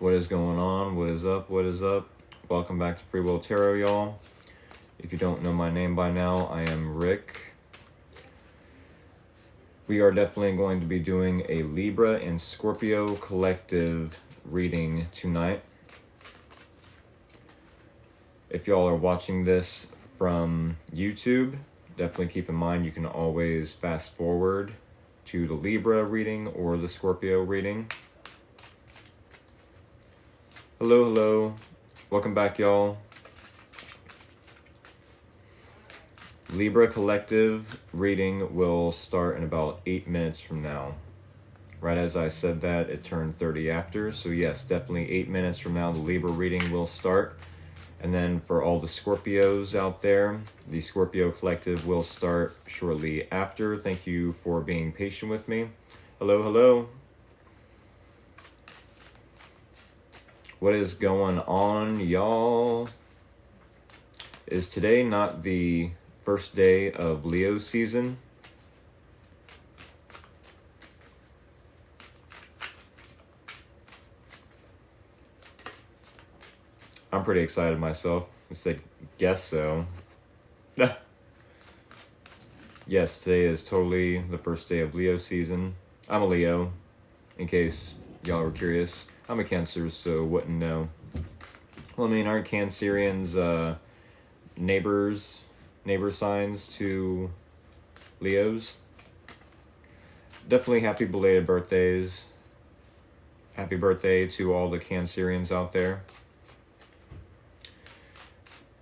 What is going on? What is up? What is up? Welcome back to Free Will Tarot, y'all. If you don't know my name by now, I am Rick. We are definitely going to be doing a Libra and Scorpio collective reading tonight. If y'all are watching this from YouTube, definitely keep in mind you can always fast forward to the Libra reading or the Scorpio reading. Hello, hello. Welcome back, y'all. Libra collective reading will start in about 8 minutes from now. Right as I said that, it turned 30 after. So yes, definitely 8 minutes from now, the Libra reading will start. And then for all the Scorpios out there, the Scorpio collective will start shortly after. Thank you for being patient with me. Hello, hello. What is going on, y'all? Is today not the first day of Leo season? I'm pretty excited myself. I said, guess so. Yes, today is totally the first day of Leo season. I'm a Leo, in case y'all were curious. I'm a Cancer, so wouldn't know. Well, I mean, aren't Cancerians neighbor signs to Leos? Definitely happy belated birthdays. Happy birthday to all the Cancerians out there.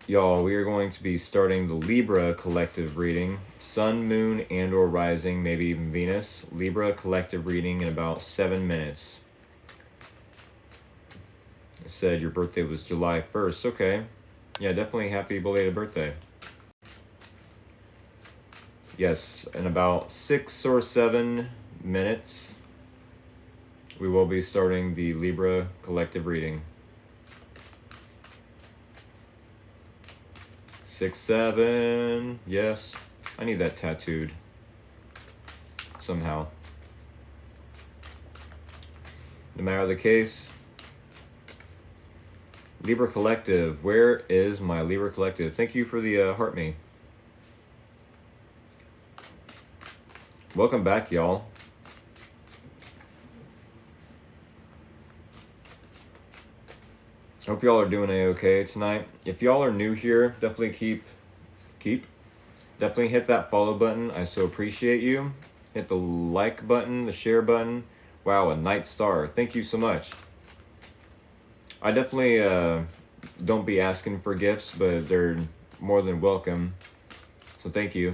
Y'all, we are going to be starting the Libra collective reading. Sun, Moon, and or Rising, maybe even Venus. Libra collective reading in about 7 minutes. It said your birthday was July 1st. Okay. Yeah, definitely happy belated birthday. Yes, in about 6 or 7 minutes, we will be starting the Libra collective reading. 6, 7, yes. I need that tattooed somehow. No matter the case, Libra collective, where is my Libra collective? Thank you for the heart me. Welcome back, y'all. Hope y'all are doing a-okay tonight. If y'all are new here, definitely definitely hit that follow button. I so appreciate you. Hit the like button, the share button. Wow, a night star. Thank you so much. I definitely don't be asking for gifts, but they're more than welcome. So thank you.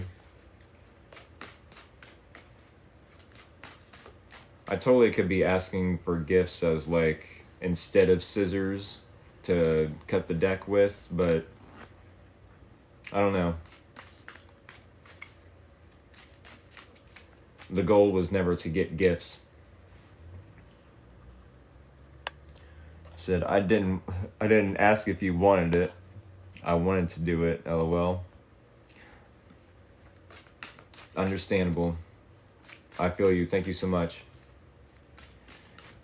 I totally could be asking for gifts as like instead of scissors to cut the deck with, but I don't know. The goal was never to get gifts. I said I didn't ask if you wanted it. I wanted to do it, LOL. Understandable. I feel you. Thank you so much.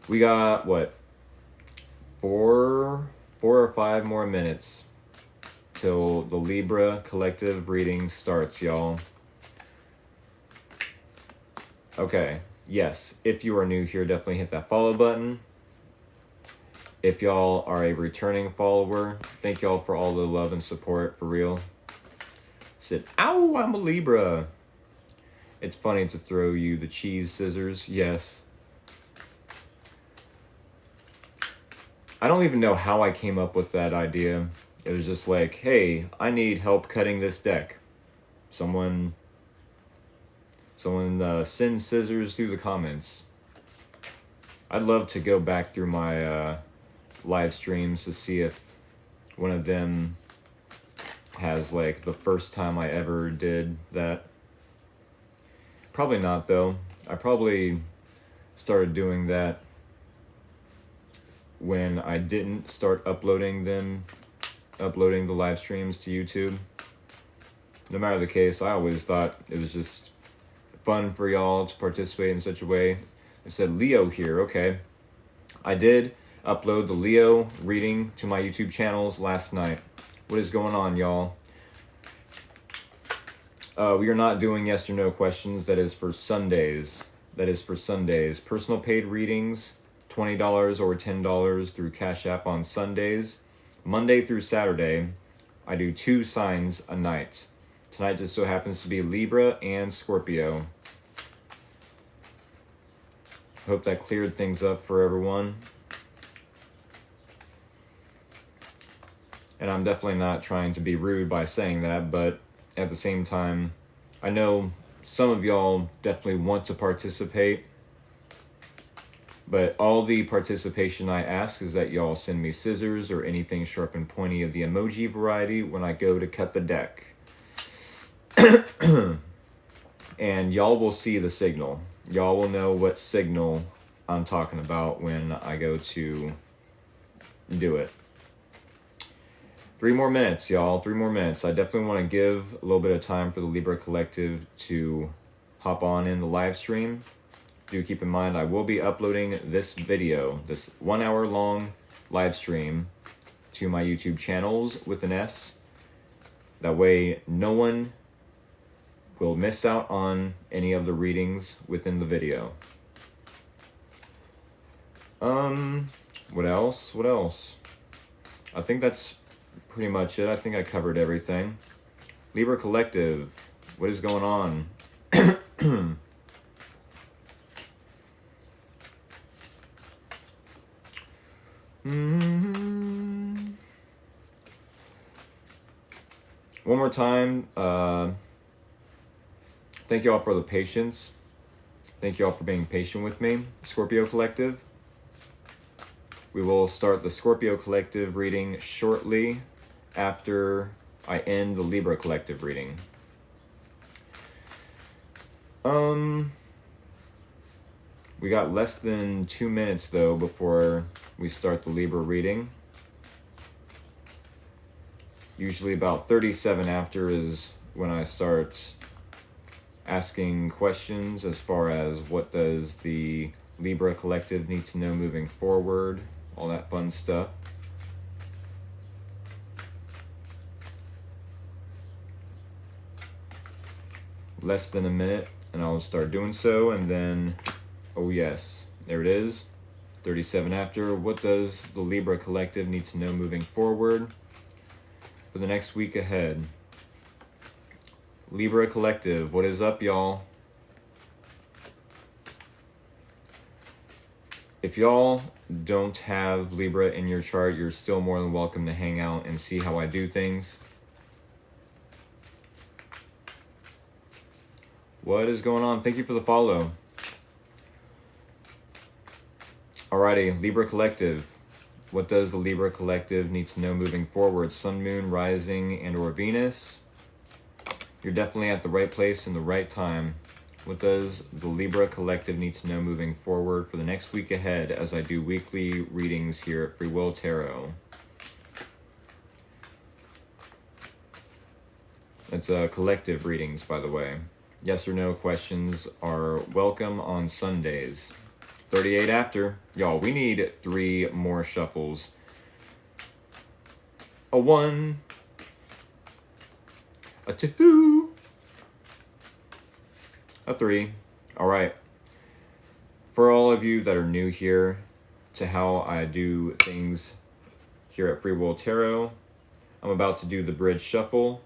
We got what? 4 or 5 more minutes till the Libra collective reading starts, y'all. Okay, yes, if you are new here, definitely hit that follow button. If y'all are a returning follower, thank y'all for all the love and support, for real. Said, ow, I'm a Libra. It's funny to throw you the cheese scissors, yes. I don't even know how I came up with that idea. It was just like, hey, I need help cutting this deck. Someone send scissors through the comments. I'd love to go back through my live streams to see if one of them has like the first time I ever did that. Probably not though. I probably started doing that when I didn't start uploading the live streams to YouTube. No matter the case, I always thought it was just fun for y'all to participate in such a way. It said Leo here, okay. I did upload the Leo reading to my YouTube channels last night. What is going on, y'all? We are not doing yes or no questions. That is for Sundays. That is for Sundays. Personal paid readings, $20 or $10 through Cash App on Sundays. Monday through Saturday, I do 2 signs a night. Tonight just so happens to be Libra and Scorpio. Hope that cleared things up for everyone. And I'm definitely not trying to be rude by saying that, but at the same time, I know some of y'all definitely want to participate, but all the participation I ask is that y'all send me scissors or anything sharp and pointy of the emoji variety when I go to cut the deck. And y'all will see the signal. Y'all will know what signal I'm talking about when I go to do it. 3 more minutes, y'all. 3 more minutes. I definitely want to give a little bit of time for the Libra Collective to hop on in the live stream. Do keep in mind I will be uploading this video, this 1 hour long live stream, to my YouTube channels with an S. That way no one will miss out on any of the readings within the video. What else? What else? I think that's pretty much it. I think I covered everything. Libra Collective, what is going on? One more time, thank you all for the patience. Thank you all for being patient with me. Scorpio Collective. We will start the Scorpio Collective reading shortly after I end the Libra Collective reading. We got less than 2 minutes though before we start the Libra reading. Usually about 37 after is when I start asking questions as far as what does the Libra Collective need to know moving forward, all that fun stuff. Less than a minute and I'll start doing so, and then, oh yes, there it is, 37 after. What does the Libra Collective need to know moving forward for the next week ahead? Libra Collective, what is up, y'all? If y'all don't have Libra in your chart, you're still more than welcome to hang out and see how I do things. What is going on? Thank you for the follow. Alrighty, Libra Collective. What does the Libra Collective need to know moving forward? Sun, Moon, Rising, and or Venus. You're definitely at the right place in the right time. What does the Libra Collective need to know moving forward for the next week ahead as I do weekly readings here at Free Will Tarot? It's collective readings, by the way. Yes or no questions are welcome on Sundays. 38 after. Y'all, we need 3 more shuffles. A 1. A 2. A 3. All right. For all of you that are new here to how I do things here at Free Will Tarot, I'm about to do the bridge shuffle.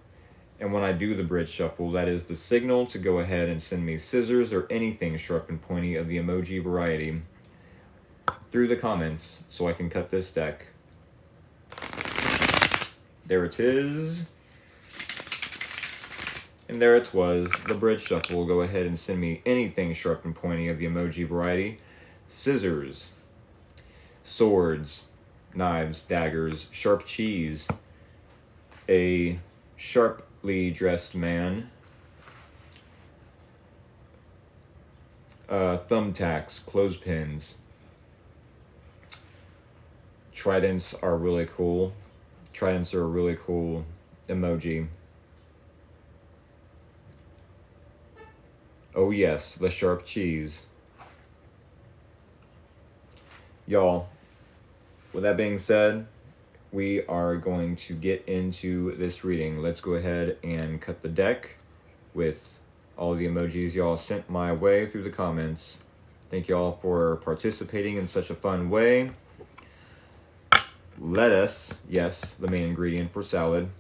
And when I do the bridge shuffle, that is the signal to go ahead and send me scissors or anything sharp and pointy of the emoji variety through the comments so I can cut this deck. There it is. And there it was, the bridge shuffle. Go ahead and send me anything sharp and pointy of the emoji variety. Scissors, swords, knives, daggers, sharp cheese, a sharply dressed man, thumbtacks, clothespins. Tridents are really cool. Tridents are a really cool emoji. Oh yes, the sharp cheese. Y'all, With that being said, we are going to get into this reading. Let's go ahead and cut the deck with all the emojis y'all sent my way through the comments. Thank y'all for participating in such a fun way. Let us, yes, the main ingredient for salad,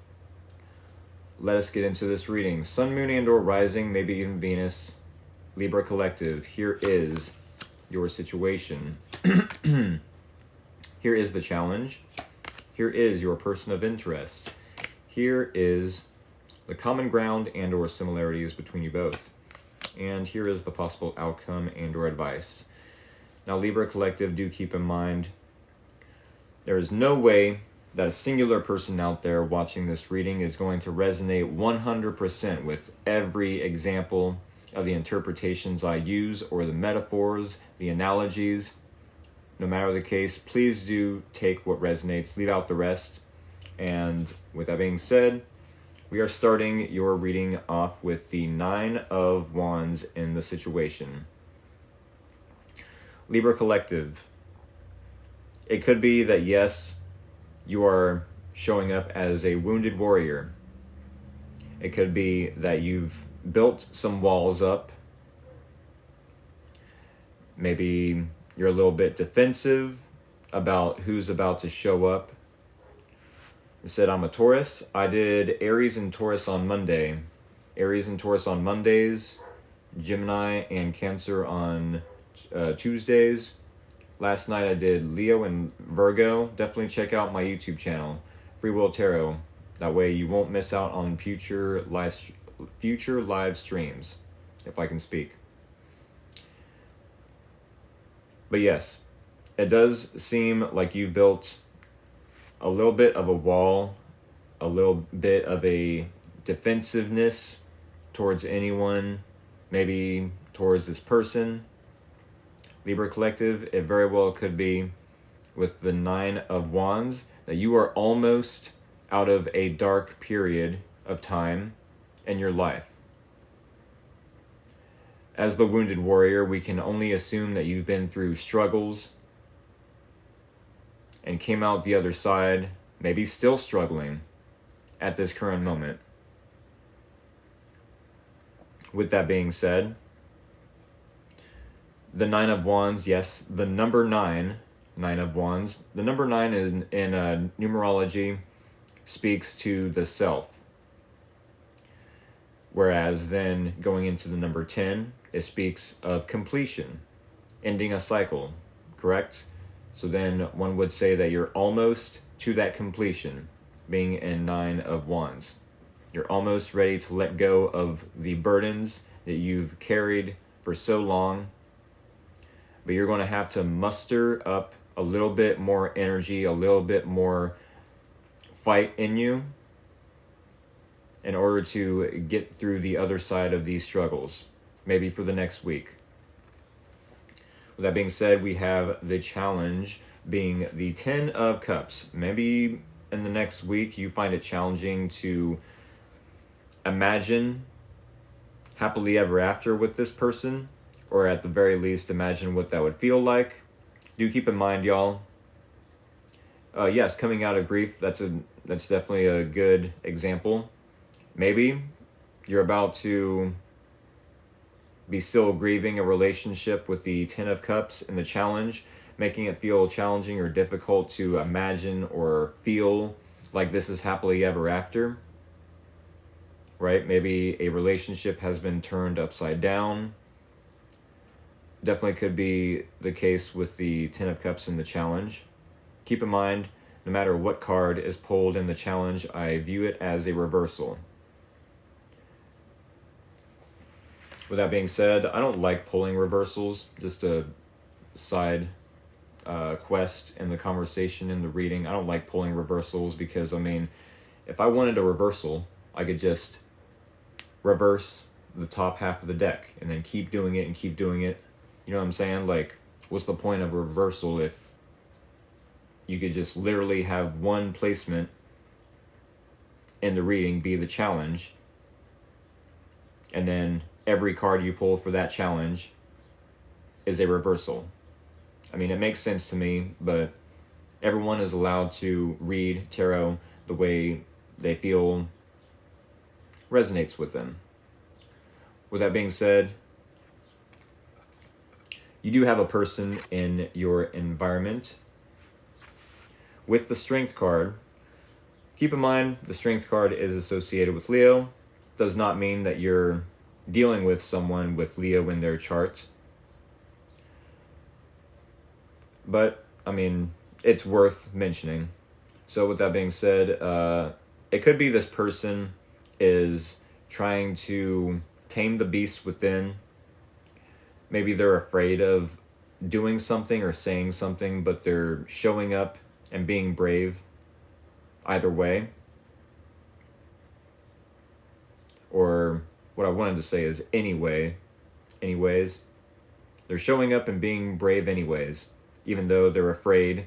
let us get into this reading. Sun, Moon, and or Rising, maybe even Venus, Libra Collective, here is your situation. Here is the challenge. Here is your person of interest. Here is the common ground and or similarities between you both. And here is the possible outcome and or advice. Now, Libra Collective, do keep in mind, there is no way that a singular person out there watching this reading is going to resonate 100% with every example of the interpretations I use or the metaphors, the analogies. No matter the case, please do take what resonates, leave out the rest. And with that being said, we are starting your reading off with the Nine of Wands in the situation. Libra Collective, it could be that, yes, you are showing up as a wounded warrior. It could be that you've built some walls up. Maybe you're a little bit defensive about who's about to show up. I said I'm a Taurus. I did Aries and Taurus on Monday. Aries and Taurus on Mondays. Gemini and Cancer on Tuesdays. Last night I did Leo and Virgo. Definitely check out my YouTube channel, Free Will Tarot. That way you won't miss out on future live streams, if I can speak. But yes, it does seem like you've built a little bit of a wall, a little bit of a defensiveness towards anyone, maybe towards this person. Libra Collective, it very well could be with the Nine of Wands that you are almost out of a dark period of time in your life. As the wounded warrior, we can only assume that you've been through struggles and came out the other side, maybe still struggling at this current moment. With that being said, the Nine of Wands, yes, the number 9, Nine of Wands. The number 9 is in numerology speaks to the self. Whereas then going into the number 10, it speaks of completion, ending a cycle, correct? So then one would say that you're almost to that completion, being in Nine of Wands. You're almost ready to let go of the burdens that you've carried for so long. But you're going to have to muster up a little bit more energy, a little bit more fight in you in order to get through the other side of these struggles, maybe for the next week. With that being said, we have the challenge being the 10 of Cups. Maybe in the next week you find it challenging to imagine happily ever after with this person, or at the very least imagine what that would feel like. Do keep in mind, y'all, yes, coming out of grief, that's definitely a good example. Maybe you're about to be still grieving a relationship with the 10 of Cups in the challenge, making it feel challenging or difficult to imagine or feel like this is happily ever after, right? Maybe a relationship has been turned upside down. Definitely could be the case with the 10 of Cups in the challenge. Keep in mind, no matter what card is pulled in the challenge, I view it as a reversal. With that being said, I don't like pulling reversals. Just a side quest in the conversation, in the reading. I don't like pulling reversals because, I mean, if I wanted a reversal, I could just reverse the top half of the deck and then keep doing it and keep doing it. You know what I'm saying? Like, what's the point of a reversal if you could just literally have one placement in the reading be the challenge, and then every card you pull for that challenge is a reversal? I mean, it makes sense to me, but everyone is allowed to read tarot the way they feel resonates with them. With that being said, you do have a person in your environment. With the Strength card, keep in mind the Strength card is associated with Leo. Does not mean that you're dealing with someone with Leo in their chart. But, I mean, it's worth mentioning. So with that being said, it could be this person is trying to tame the beast within. Maybe they're afraid of doing something or saying something, but they're showing up and being brave either way. Or what I wanted to say is anyways. They're showing up and being brave anyways, even though they're afraid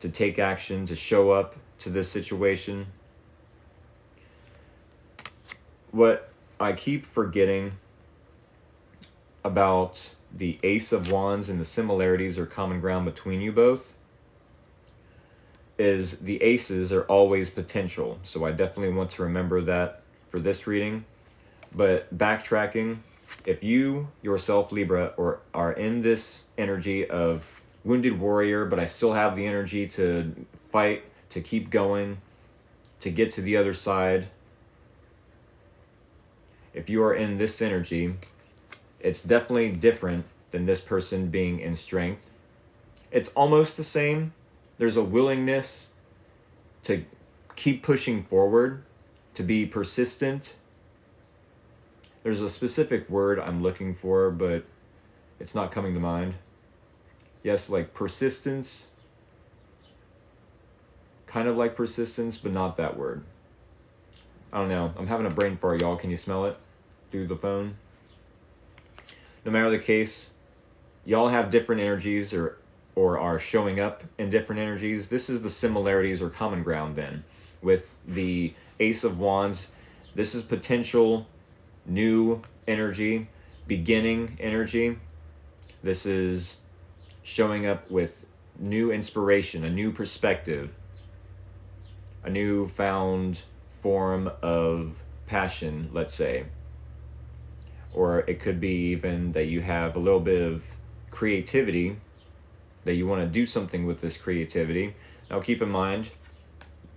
to take action, to show up to this situation. What I keep forgetting about the Ace of Wands and the similarities or common ground between you both is the aces are always potential. So I definitely want to remember that for this reading. But backtracking, if you yourself, Libra, or are in this energy of wounded warrior, but I still have the energy to fight, to keep going, to get to the other side. If you are in this energy, it's definitely different than this person being in Strength. It's almost the same. There's a willingness to keep pushing forward, to be persistent. There's a specific word I'm looking for, but it's not coming to mind. Yes, like persistence. Kind of like persistence, but not that word. I don't know. I'm having a brain fart, y'all. Can you smell it through the phone? No matter the case, y'all have different energies or are showing up in different energies. This is the similarities or common ground then. With the Ace of Wands, this is potential new energy, beginning energy. This is showing up with new inspiration, a new perspective, a newfound form of passion, let's say. Or it could be even that you have a little bit of creativity, that you want to do something with this creativity. Now keep in mind,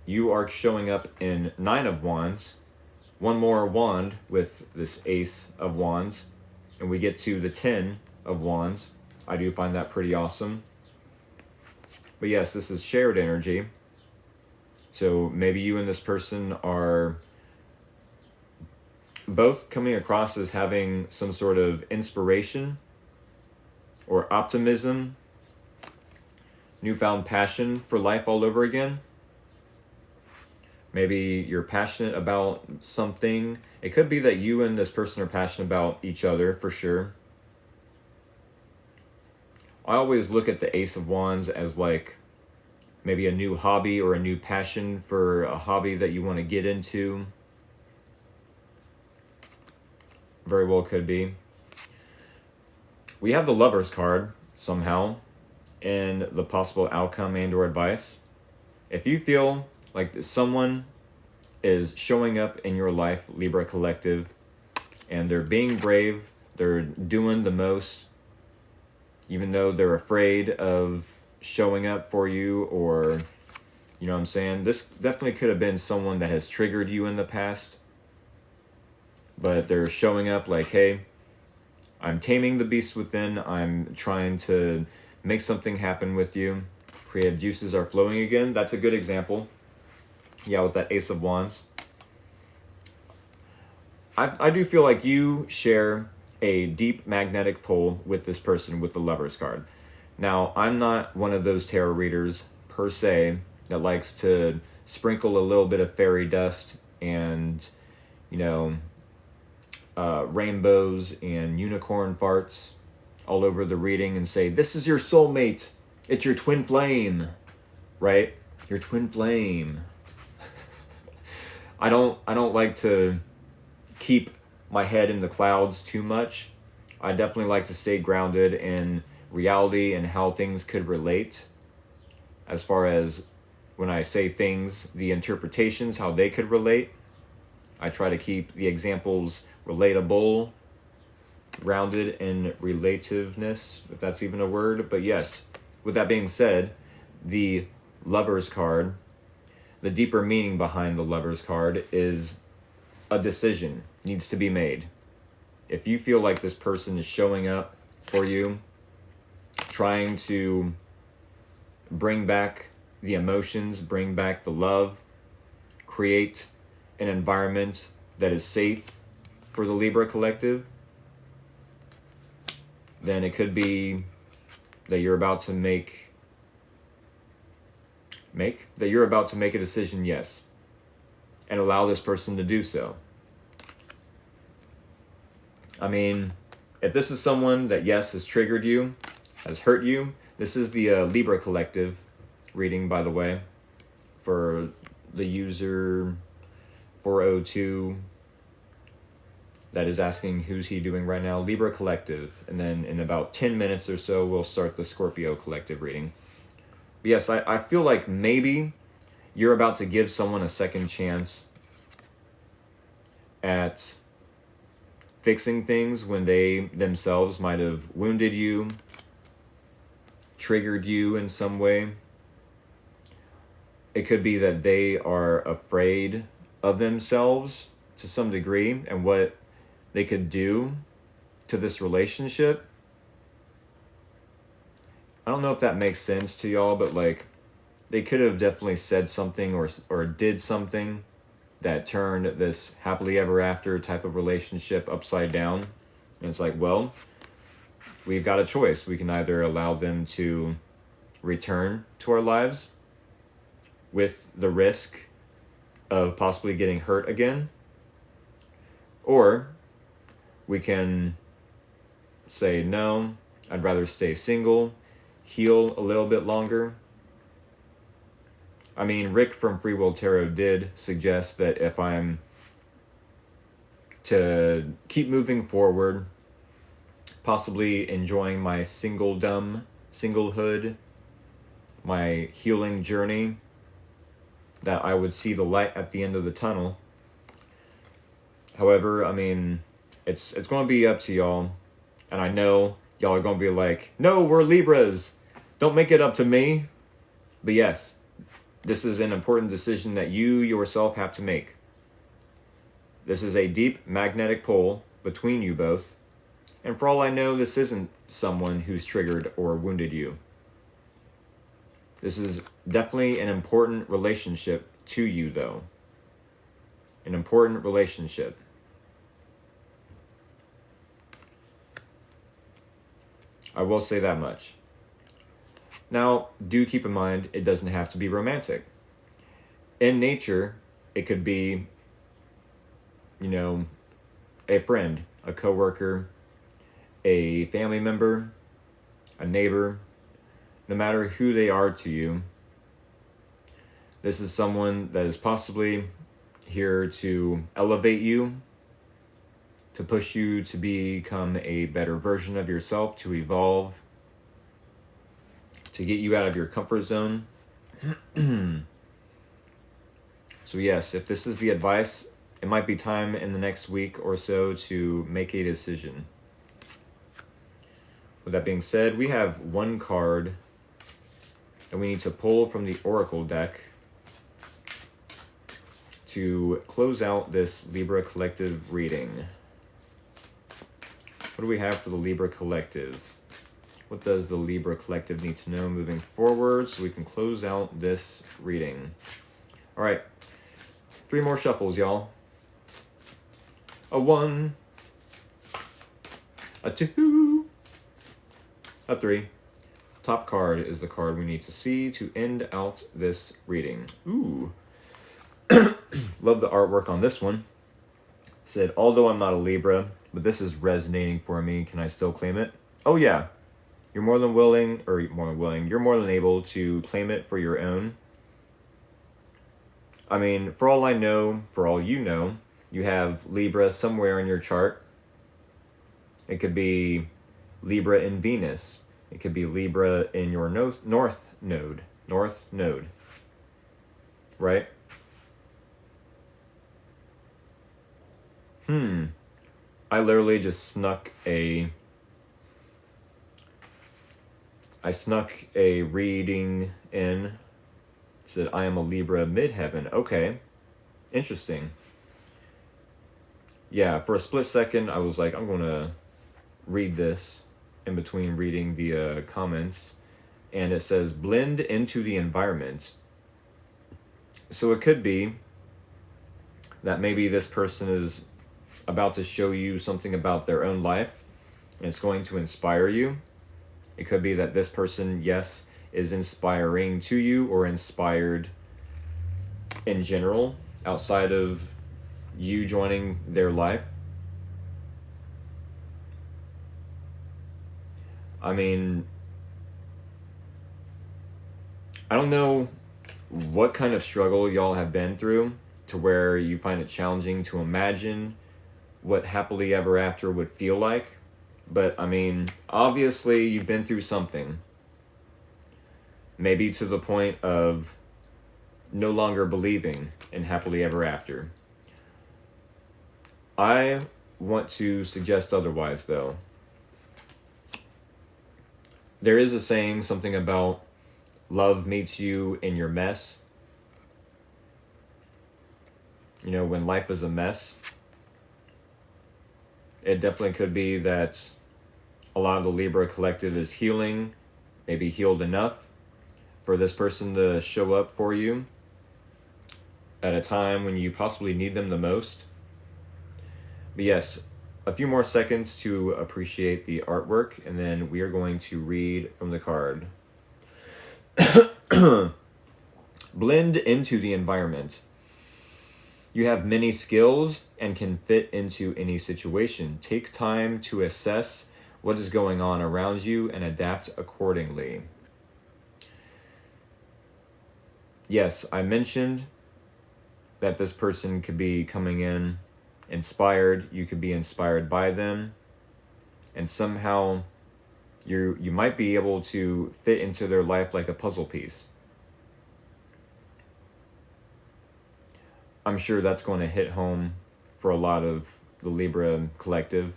you are showing up in 9 of Wands, one more wand with this Ace of Wands, and we get to the 10 of Wands. I do find that pretty awesome. But yes, this is shared energy. So maybe you and this person are both coming across as having some sort of inspiration or optimism, newfound passion for life all over again. Maybe you're passionate about something. It could be that you and this person are passionate about each other, for sure. I always look at the Ace of Wands as like maybe a new hobby or a new passion for a hobby that you want to get into. Very well could be. We have the Lovers card somehow in the possible outcome and or advice. If you feel like someone is showing up in your life, Libra Collective, and they're being brave, they're doing the most, even though they're afraid of showing up for you, or, you know what I'm saying? This definitely could have been someone that has triggered you in the past, but they're showing up like, hey, I'm taming the beast within, I'm trying to make something happen with you. Creative juices are flowing again. That's a good example. Yeah, with that Ace of Wands. I do feel like you share a deep magnetic pull with this person with the Lovers card. Now, I'm not one of those tarot readers per se that likes to sprinkle a little bit of fairy dust and, you know, rainbows and unicorn farts all over the reading and say, this is your soulmate. It's your twin flame, right? Your twin flame. I don't like to keep my head in the clouds too much. I definitely like to stay grounded in reality and how things could relate as far as when I say things, the interpretations, how they could relate. I try to keep the examples relatable, grounded in relativeness, if that's even a word. But yes, with that being said, the Lover's card, the deeper meaning behind the Lover's card is a decision needs to be made. If you feel like this person is showing up for you, trying to bring back the emotions, bring back the love, create an environment that is safe for the Libra collective, then it could be that you're about to make a decision, yes, and allow this person to do so. I mean, if this is someone that, yes, has triggered you, has hurt you, this is the Libra collective reading, by the way, for the user 402 that is asking who's he doing right now, Libra collective. And then in about 10 minutes or so, we'll start the Scorpio collective reading. But yes, I feel like maybe you're about to give someone a second chance at fixing things when they themselves might have wounded you, triggered you in some way. It could be that they are afraid of themselves to some degree and what they could do to this relationship. I don't know if that makes sense to y'all, but like they could have definitely said something or did something that turned this happily ever after type of relationship upside down. And it's like, well, we've got a choice. We can either allow them to return to our lives with the risk of possibly getting hurt again, or we can say, no, I'd rather stay single, heal a little bit longer. I mean, Rick from Free Will Tarot did suggest that if I'm to keep moving forward, possibly enjoying my singlehood, my healing journey, that I would see the light at the end of the tunnel. However, I mean, it's going to be up to y'all. And I know y'all are going to be like, no, we're Libras. Don't make it up to me. But yes, this is an important decision that you yourself have to make. This is a deep magnetic pull between you both. And for all I know, this isn't someone who's triggered or wounded you. This is definitely an important relationship to you, though. An important relationship. I will say that much. Now, do keep in mind, it doesn't have to be romantic. In nature, it could be, a friend, a coworker, a family member, a neighbor, no matter who they are to you. This is someone that is possibly here to elevate you, to push you to become a better version of yourself, to evolve, to get you out of your comfort zone. So yes, if this is the advice, it might be time in the next week or so to make a decision. With that being said, we have one card that we need to pull from the Oracle deck to close out this Libra Collective reading. What do we have for the Libra Collective? What does the Libra Collective need to know moving forward so we can close out this reading? All right, 3 more shuffles, y'all. A 1, a 2, a 3. Top card is the card we need to see to end out this reading. Ooh. Love the artwork on this one. Said, although I'm not a Libra, but this is resonating for me, can I still claim it? Oh yeah. You're more than able to claim it for your own. I mean, for all I know, for all you know, you have Libra somewhere in your chart. It could be Libra in Venus. It could be Libra in your north node. North node. Right? I literally just snuck a reading in. It said, I am a Libra midheaven. Okay. Interesting. Yeah, for a split second, I was like, I'm going to read this in between reading the comments. And it says, blend into the environment. So it could be that maybe this person is about to show you something about their own life, and it's going to inspire you. It could be that this person, yes, is inspiring to you or inspired in general outside of you joining their life. I mean, I don't know what kind of struggle y'all have been through to where you find it challenging to imagine what happily ever after would feel like. But I mean, obviously you've been through something. Maybe to the point of no longer believing in happily ever after. I want to suggest otherwise, though. There is a saying, something about love meets you in your mess. You know, when life is a mess, it definitely could be that a lot of the Libra collective is healing, maybe healed enough for this person to show up for you at a time when you possibly need them the most. But yes, a few more seconds to appreciate the artwork, and then we are going to read from the card. Blend into the environment. You have many skills and can fit into any situation. Take time to assess what is going on around you and adapt accordingly. Yes, I mentioned that this person could be coming in inspired. You could be inspired by them, and somehow you might be able to fit into their life like a puzzle piece. I'm sure that's going to hit home for a lot of the Libra collective.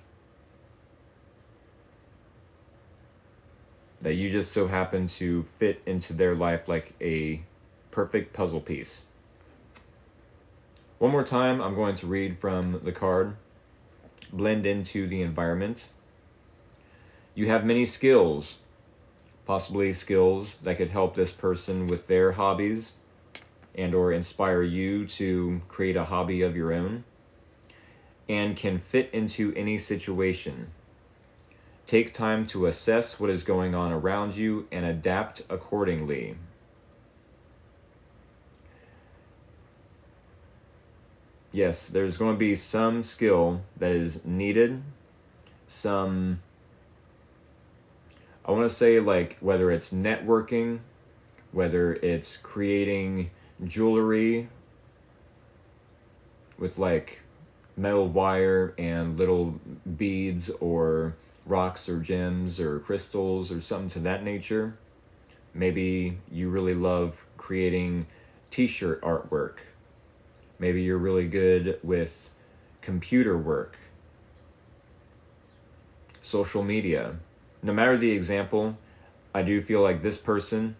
That you just so happen to fit into their life like a perfect puzzle piece. One more time, I'm going to read from the card. Blend into the environment. You have many skills, possibly skills that could help this person with their hobbies and or inspire you to create a hobby of your own, and can fit into any situation. Take time to assess what is going on around you and adapt accordingly. Yes, there's going to be some skill that is needed, some, I want to say, like, whether it's networking, whether it's creating jewelry with like metal wire and little beads or rocks or gems or crystals or something to that nature. Maybe you really love creating t-shirt artwork. Maybe you're really good with computer work, social media. No matter the example, I do feel like this person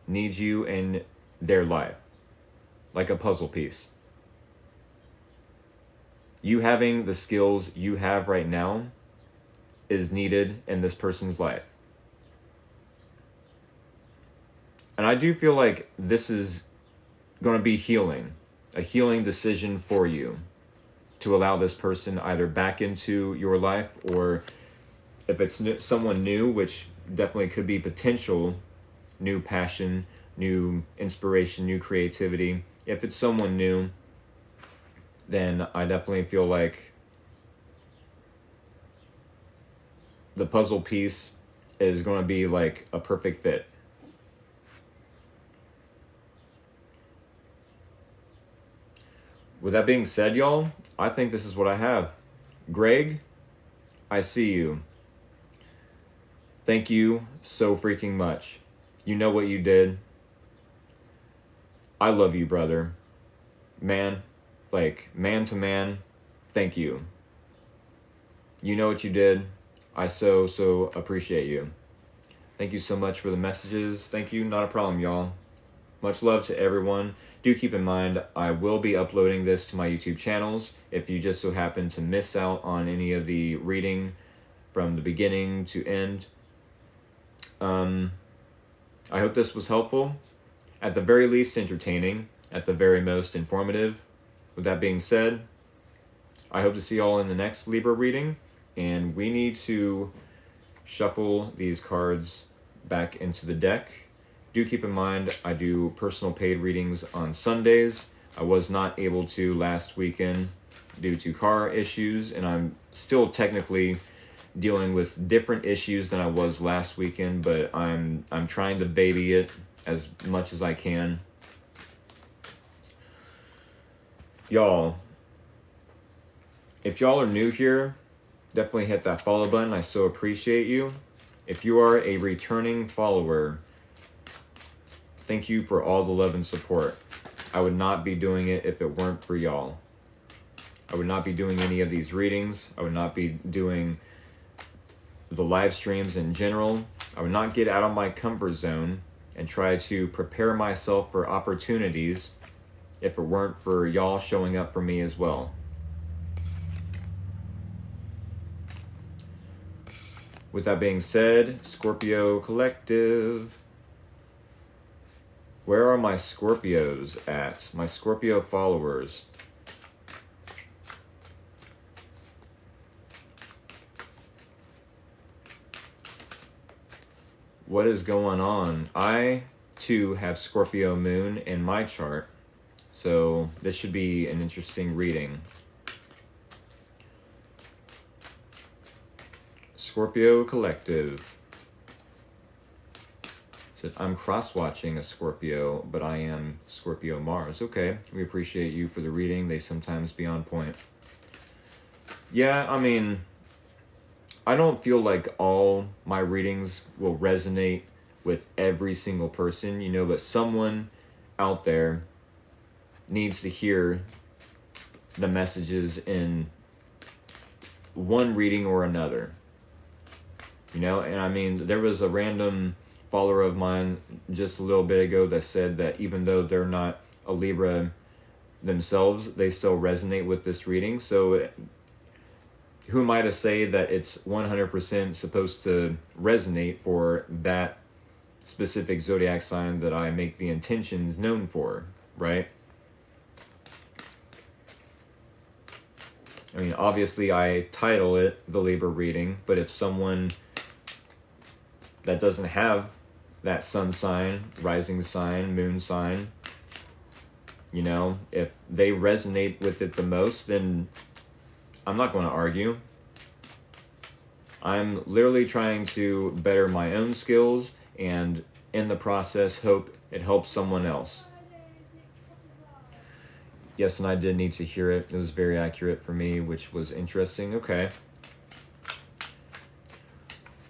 needs you in their life, like a puzzle piece. You having the skills you have right now is needed in this person's life. And I do feel like this is going to be healing, a healing decision for you to allow this person either back into your life, or if it's someone new, which definitely could be potential new passion, new inspiration, new creativity. If it's someone new, then I definitely feel like the puzzle piece is going to be like a perfect fit. With that being said, y'all, I think this is what I have. Greg, I see you. Thank you so freaking much. You know what you did. I love you, brother. Man, like, man to man, thank you. You know what you did. I so appreciate you. Thank you so much for the messages. Thank you. Not a problem, y'all. Much love to everyone. Do keep in mind, I will be uploading this to my YouTube channels. If you just so happen to miss out on any of the reading from the beginning to end, I hope this was helpful. At the very least, entertaining. At the very most, informative. With that being said, I hope to see you all in the next Libra reading. And we need to shuffle these cards back into the deck. Do keep in mind, I do personal paid readings on Sundays. I was not able to last weekend due to car issues, and I'm still technically dealing with different issues than I was last weekend, but I'm trying to baby it as much as I can. Y'all, if y'all are new here, definitely hit that follow button. I so appreciate you. If you are a returning follower, thank you for all the love and support. I would not be doing it if it weren't for y'all. I would not be doing any of these readings. I would not be doing the live streams in general. I would not get out of my comfort zone and try to prepare myself for opportunities if it weren't for y'all showing up for me as well. With that being said, Scorpio Collective. Where are my Scorpios at? My Scorpio followers. What is going on? I, too, have Scorpio Moon in my chart. So this should be an interesting reading. Scorpio Collective. Said, I'm cross-watching a Scorpio, but I am Scorpio Mars. Okay, we appreciate you for the reading. They sometimes be on point. Yeah, I mean, I don't feel like all my readings will resonate with every single person, you know, but someone out there needs to hear the messages in one reading or another. You know, and I mean, there was a random follower of mine just a little bit ago that said that even though they're not a Libra themselves, they still resonate with this reading. So who am I to say that it's 100% supposed to resonate for that specific zodiac sign that I make the intentions known for, right? I mean, obviously I title it the Libra reading, but if someone that doesn't have that sun sign, rising sign, moon sign, you know, if they resonate with it the most, then I'm not going to argue. I'm literally trying to better my own skills and in the process hope it helps someone else. Yes, and I did need to hear it. It was very accurate for me, which was interesting. Okay.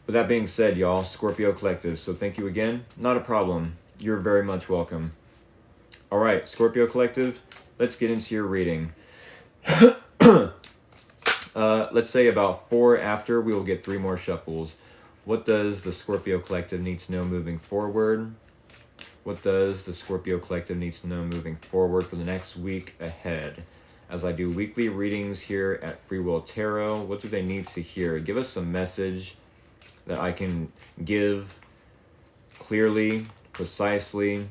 With that being said, y'all, Scorpio Collective, so thank you again. Not a problem. You're very much welcome. All right, Scorpio Collective, let's get into your reading. Let's say about 4 after, we will get 3 more shuffles. What does the Scorpio Collective need to know moving forward? What does the Scorpio Collective need to know moving forward for the next week ahead? As I do weekly readings here at Free Will Tarot, what do they need to hear? Give us a message that I can give clearly, precisely,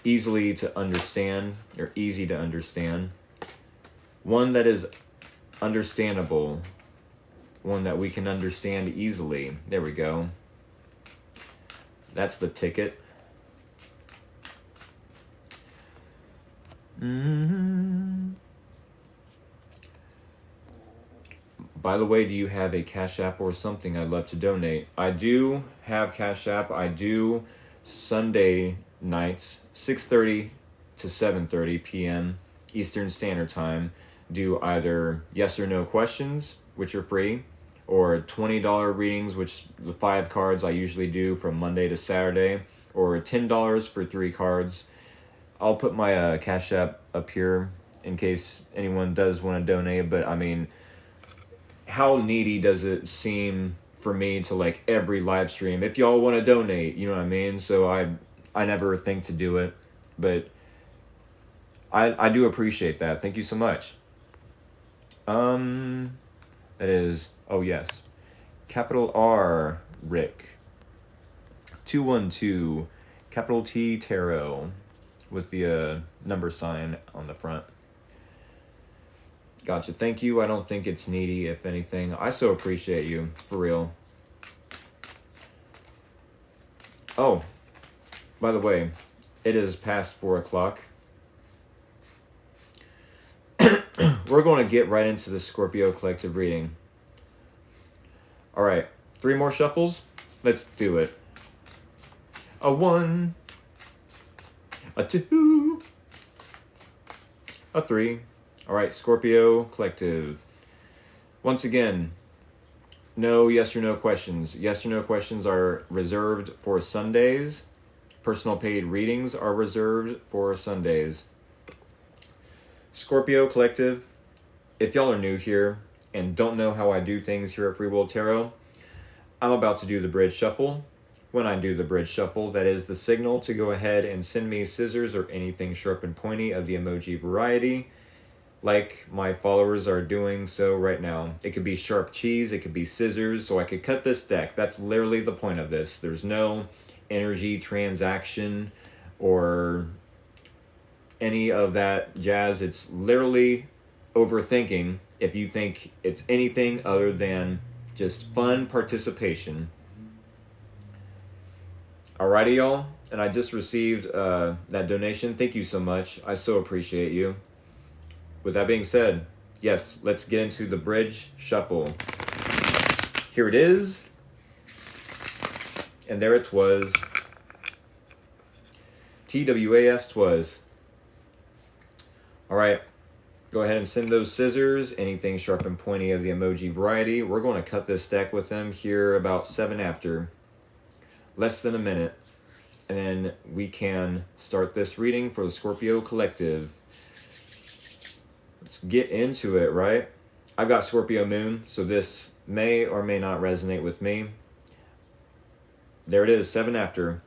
easily to understand, or easy to understand. One that is understandable, one that we can understand easily. There we go. That's the ticket. By the way, do you have a Cash App or something? I'd love to donate. I do have Cash App. I do Sunday nights, 6:30 to 7:30 p.m. Eastern Standard Time. Do either yes or no questions, which are free, or $20 readings, which the 5 cards I usually do from Monday to Saturday, or $10 for 3 cards. I'll put my Cash App up here in case anyone does want to donate. But I mean, how needy does it seem for me to like every live stream? If y'all want to donate, you know what I mean? So I never think to do it, but I do appreciate that. Thank you so much. That is, oh yes, capital R Rick 212 capital T Tarot with the number sign on the front. Gotcha. Thank you. I don't think it's needy, if anything. I so appreciate you, for real. Oh, by the way, it is past 4 o'clock. We're going to get right into the Scorpio collective reading. All right, 3 more shuffles. Let's do it. A 1, a 2, a 3. All right, Scorpio collective. Once again, no yes or no questions. Yes or no questions are reserved for Sundays. Personal paid readings are reserved for Sundays. Scorpio collective, if y'all are new here and don't know how I do things here at Free Will Tarot, I'm about to do the bridge shuffle. When I do the bridge shuffle, that is the signal to go ahead and send me scissors or anything sharp and pointy of the emoji variety, like my followers are doing so right now. It could be sharp cheese, it could be scissors, so I could cut this deck. That's literally the point of this. There's no energy transaction or any of that jazz. It's literally overthinking if you think it's anything other than just fun participation. Alrighty, y'all. And I just received that donation. Thank you so much. I so appreciate you. With that being said, yes, let's get into the bridge shuffle. Here it is. And there it was. TWAS twas. All right. Go ahead and send those scissors, anything sharp and pointy of the emoji variety. We're going to cut this deck with them here about 7 after. Less than a minute. And then we can start this reading for the Scorpio collective. Let's get into it, right? I've got Scorpio moon, so this may or may not resonate with me. There it is, 7 after.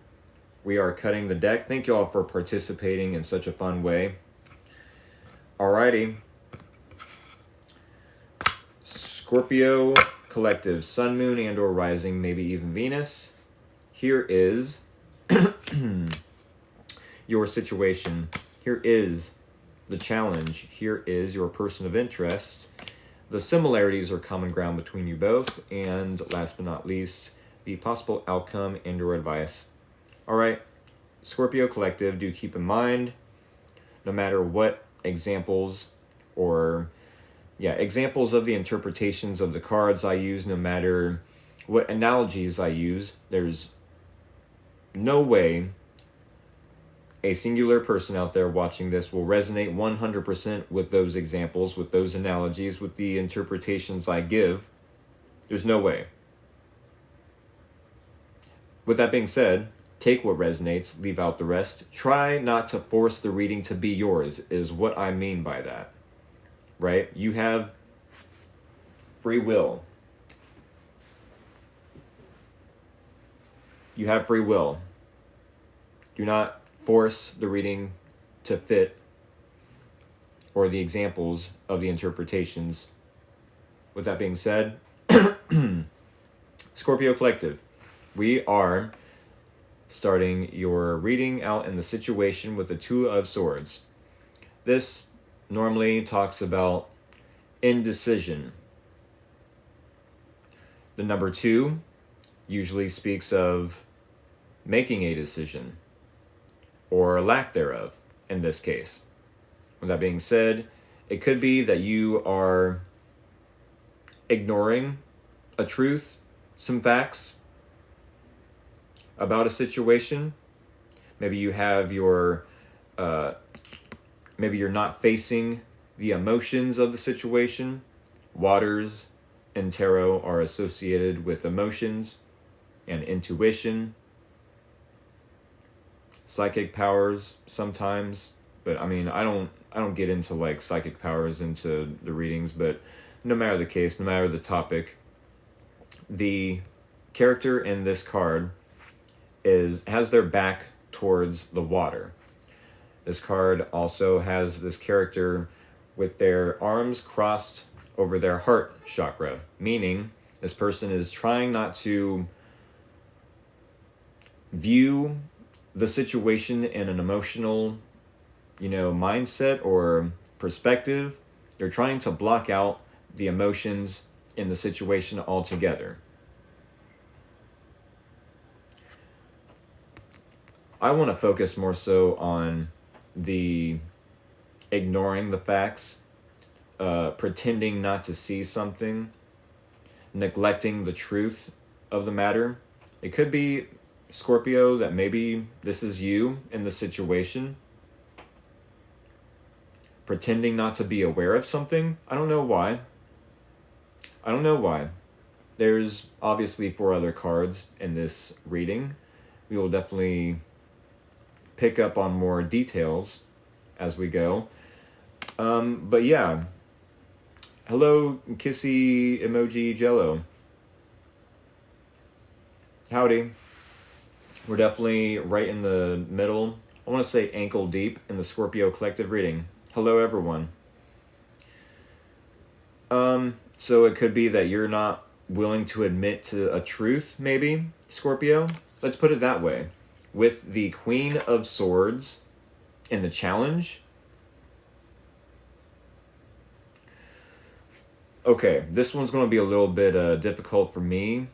We are cutting the deck. Thank y'all for participating in such a fun way. Alrighty. Scorpio collective, sun, moon, and or rising, maybe even Venus. Here is your situation. Here is the challenge. Here is your person of interest. The similarities or common ground between you both. And last but not least, the possible outcome and or advice. All right, Scorpio collective, do keep in mind, no matter what examples or examples of the interpretations of the cards I use, no matter what analogies I use, there's no way a singular person out there watching this will resonate 100% with those examples, with those analogies, with the interpretations I give. There's no way. With that being said, take what resonates, leave out the rest. Try not to force the reading to be yours, is what I mean by that. Right? You have free will. You have free will. Do not force the reading to fit or the examples of the interpretations. With that being said, Scorpio collective, we are starting your reading out in the situation with the 2 of Swords. This normally talks about indecision. The number 2 usually speaks of making a decision or lack thereof in this case. With that being said, it could be that you are ignoring a truth, some facts about a situation. Maybe you have your, maybe you're not facing the emotions of the situation. Waters and tarot are associated with emotions and intuition. psychic powers sometimes, but I mean, I don't get into like psychic powers into the readings, but no matter the case, no matter the topic, the character in this card has their back towards the water. This card also has this character with their arms crossed over their heart chakra, meaning this person is trying not to view the situation in an emotional, mindset or perspective. They're trying to block out the emotions in the situation altogether. I want to focus more so on the ignoring the facts, pretending not to see something, neglecting the truth of the matter. It could be, Scorpio, that maybe this is you in the situation, pretending not to be aware of something. I don't know why. There's obviously 4 other cards in this reading. We will definitely pick up on more details as we go. But yeah. Hello, kissy emoji jello. Howdy. We're definitely right in the middle. I want to say ankle deep in the Scorpio collective reading. Hello, everyone. So it could be that you're not willing to admit to a truth, maybe, Scorpio. Let's put it that way. With the Queen of Swords in the challenge. Okay, this one's going to be a little bit difficult for me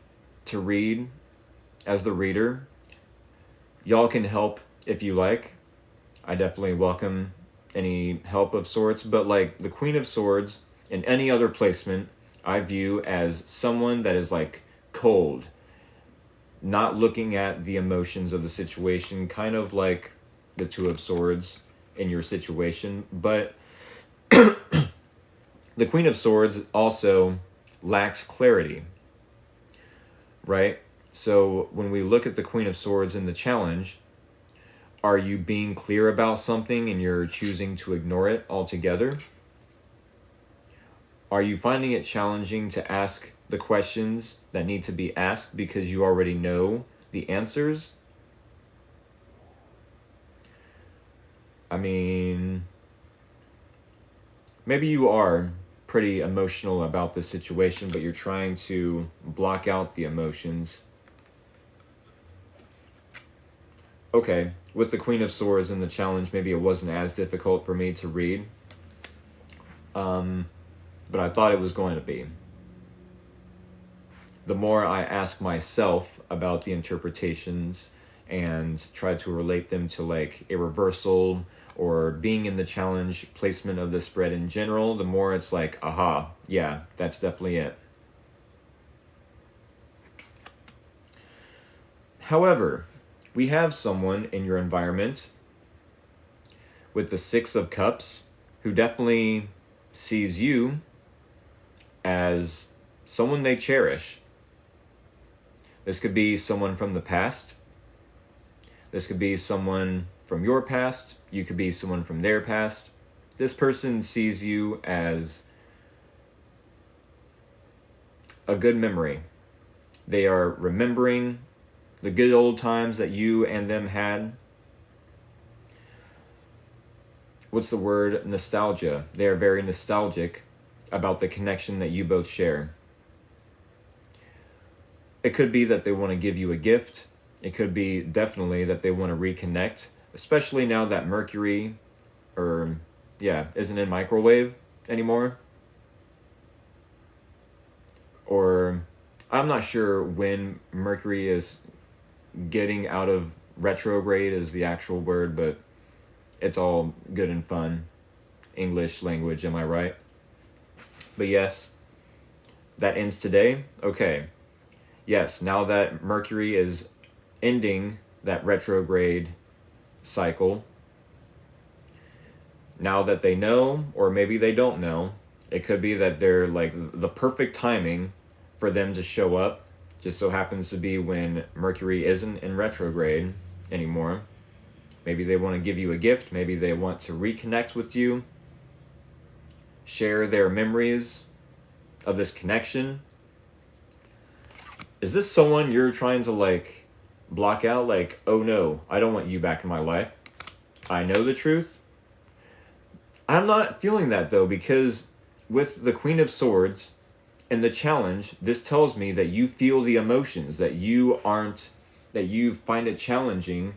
to read as the reader. Y'all can help if you like. I definitely welcome any help of sorts, but like the Queen of Swords in any other placement, I view as someone that is like cold, not looking at the emotions of the situation, kind of like the Two of Swords in your situation. But the Queen of Swords also lacks clarity, right? So when we look at the Queen of Swords in the challenge, are you being clear about something and you're choosing to ignore it altogether? Are you finding it challenging to ask the questions that need to be asked because you already know the answers? I mean, maybe you are pretty emotional about this situation, but you're trying to block out the emotions. Okay, with the Queen of Swords in the challenge, maybe it wasn't as difficult for me to read. But I thought it was going to be. The more I ask myself about the interpretations and try to relate them to like a reversal or being in the challenge placement of the spread in general, the more it's like, aha, yeah, that's definitely it. However, we have someone in your environment with the Six of Cups who definitely sees you as someone they cherish. This could be someone from the past. This could be someone from your past. You could be someone from their past. This person sees you as a good memory. They are remembering the good old times that you and them had. What's the word? Nostalgia. They are very nostalgic about the connection that you both share. It could be that they want to give you a gift. It could be definitely that they want to reconnect, especially now that Mercury, isn't in microwave anymore. Or I'm not sure when Mercury is getting out of retrograde is the actual word, but it's all good and fun. English language, am I right? But yes, that ends today. Okay. Yes, now that Mercury is ending that retrograde cycle, now that they know, or maybe they don't know, it could be that they're like the perfect timing for them to show up. Just so happens to be when Mercury isn't in retrograde anymore. Maybe they want to give you a gift. Maybe they want to reconnect with you, share their memories of this connection. Is this someone you're trying to like block out? Like, oh no, I don't want you back in my life. I know the truth. I'm not feeling that though, because with the Queen of Swords and the challenge, this tells me that you feel the emotions, that you find it challenging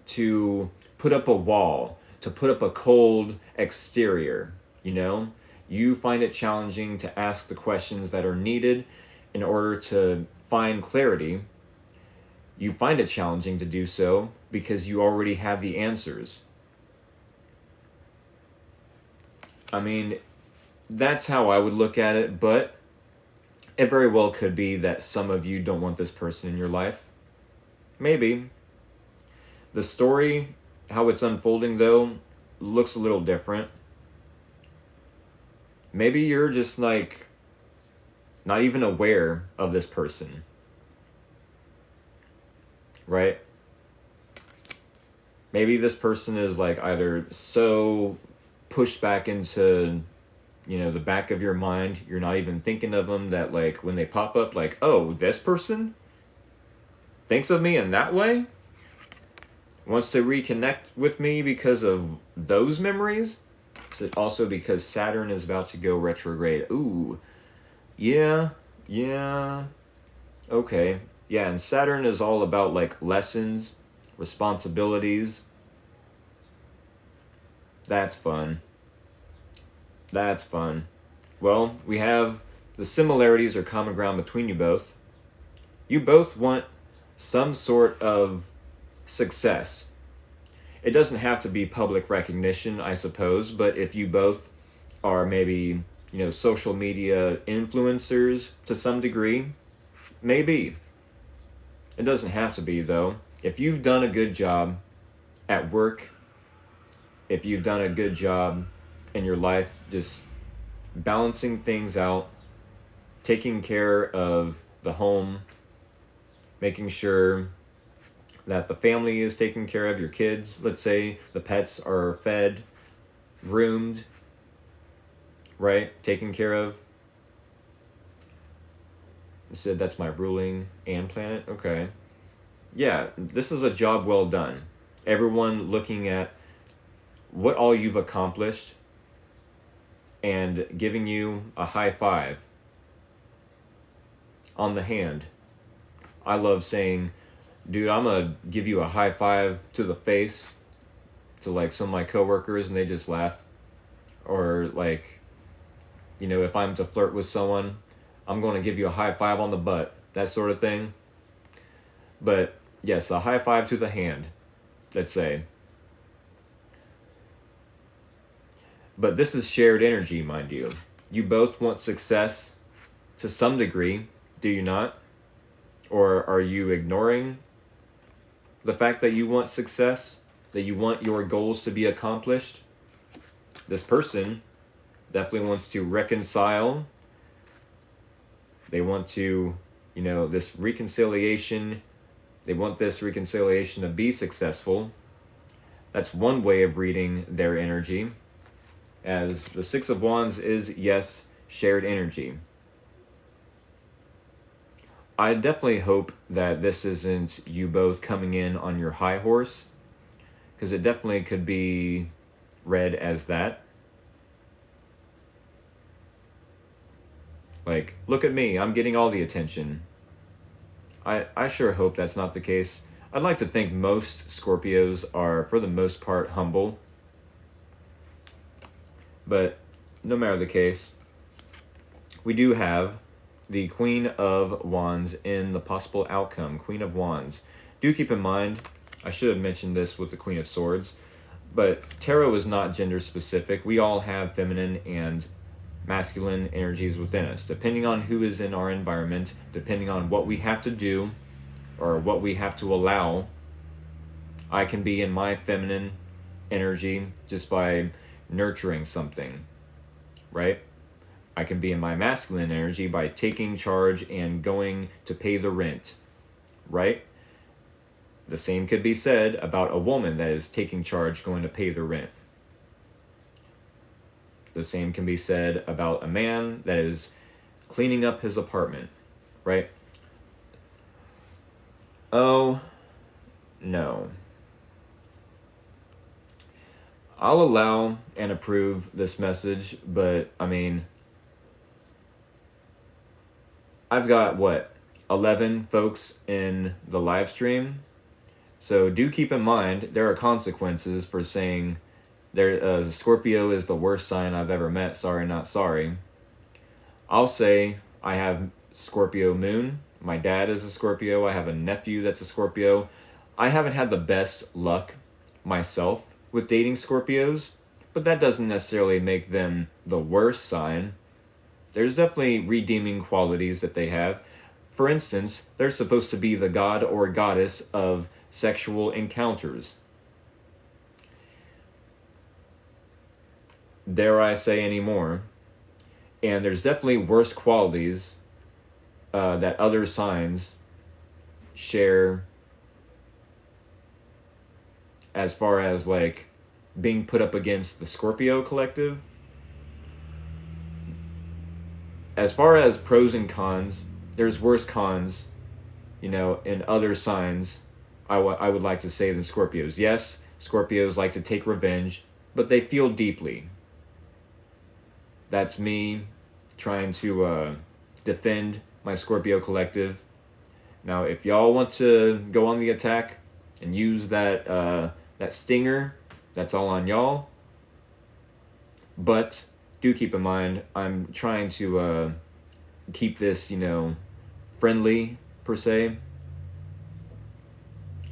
to put up a wall, to put up a cold exterior, you know? You find it challenging to ask the questions that are needed in order to find clarity. You find it challenging to do so because you already have the answers. I mean, that's how I would look at it, but it very well could be that some of you don't want this person in your life. Maybe. The story, how it's unfolding though, looks a little different. Maybe you're just like not even aware of this person. Right? Maybe this person is like either so pushed back into, you know, the back of your mind, you're not even thinking of them, that like when they pop up, like, oh, this person thinks of me in that way? Wants to reconnect with me because of those memories? So also because Saturn is about to go retrograde. Ooh, yeah, okay. Yeah, and Saturn is all about like lessons, responsibilities. That's fun. That's fun. Well, we have the similarities or common ground between you both. You both want some sort of success. It doesn't have to be public recognition, I suppose, but if you both are maybe, you know, social media influencers to some degree, maybe. It doesn't have to be, though. If you've done a good job at work, if you've done a good job in your life, just balancing things out, taking care of the home, making sure that the family is taken care of, your kids, let's say the pets are fed, groomed, right? Taken care of. You said that's my ruling and planet? Okay. Yeah, this is a job well done. Everyone looking at what all you've accomplished and giving you a high five on the hand. I love saying, dude, I'm gonna give you a high five to the face to like some of my coworkers and they just laugh. Or like, you know, if I'm to flirt with someone, I'm going to give you a high five on the butt, that sort of thing. But yes, a high five to the hand, let's say. But this is shared energy, mind you. You both want success to some degree, do you not? Or are you ignoring the fact that you want success, that you want your goals to be accomplished? This person definitely wants to reconcile. They want to, you know, this reconciliation, they want this reconciliation to be successful. That's one way of reading their energy, as the Six of Wands is, yes, shared energy. I definitely hope that this isn't you both coming in on your high horse, because it definitely could be read as that. Like, look at me, I'm getting all the attention. I sure hope that's not the case. I'd like to think most Scorpios are, for the most part, humble. But no matter the case, we do have the Queen of Wands in the possible outcome. Queen of Wands. Do keep in mind, I should have mentioned this with the Queen of Swords, but tarot is not gender specific. We all have feminine and masculine energies within us, depending on who is in our environment, depending on what we have to do or what we have to allow. I can be in my feminine energy just by nurturing something, right? I can be in my masculine energy by taking charge and going to pay the rent, right? The same could be said about a woman that is taking charge, going to pay the rent. The same can be said about a man that is cleaning up his apartment, right? Oh, no. I'll allow and approve this message, but I mean, I've got 11 folks in the live stream. So do keep in mind there are consequences for saying Scorpio is the worst sign I've ever met. Sorry, not sorry. I'll say I have Scorpio moon. My dad is a Scorpio. I have a nephew that's a Scorpio. I haven't had the best luck myself with dating Scorpios, but that doesn't necessarily make them the worst sign. There's definitely redeeming qualities that they have. For instance, they're supposed to be the god or goddess of sexual encounters. Dare I say any more? And there's definitely worse qualities that other signs share as far as like being put up against the Scorpio collective. As far as pros and cons, there's worse cons, in other signs, I would like to say, than Scorpios. Yes, Scorpios like to take revenge, but they feel deeply. That's me trying to defend my Scorpio collective. Now, if y'all want to go on the attack and use that stinger, that's all on y'all. But do keep in mind, I'm trying to keep this, friendly, per se.